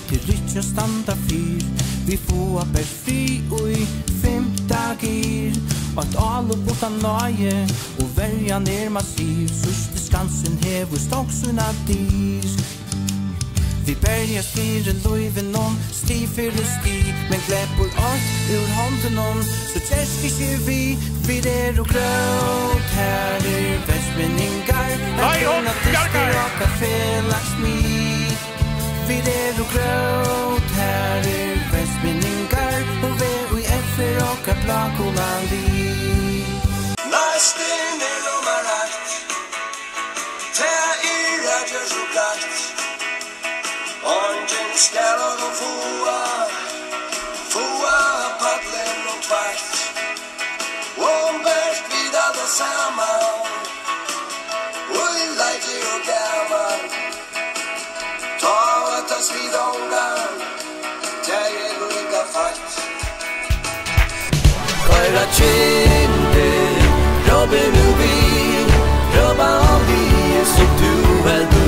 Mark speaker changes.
Speaker 1: det rytja standa fyr. Vi får per fri og i 5 dager. Og et alle bortan nøye, og verjan massiv. Sørste skansen hever stoksuna dyr. Vi berjas fyrir løyven om, sti fyrir sti, men gleppur alt ur hånden om. Så tjerski skjer vi og grøt, her vestmenningar, her grunna disker og kafé Laksmi. Vi og grøt, her vestmenningar, og vi og efter og blakolan vi.
Speaker 2: Næsten nummer 1, tær radio så glatt. Ongen skal og fua padlen og tvart. Wombert vida da sama. Oi like you gaman. Ta at as vidongan. Tæje lukka fart. Køyra kjinde, Robin Ubi, Robba vi, så du vel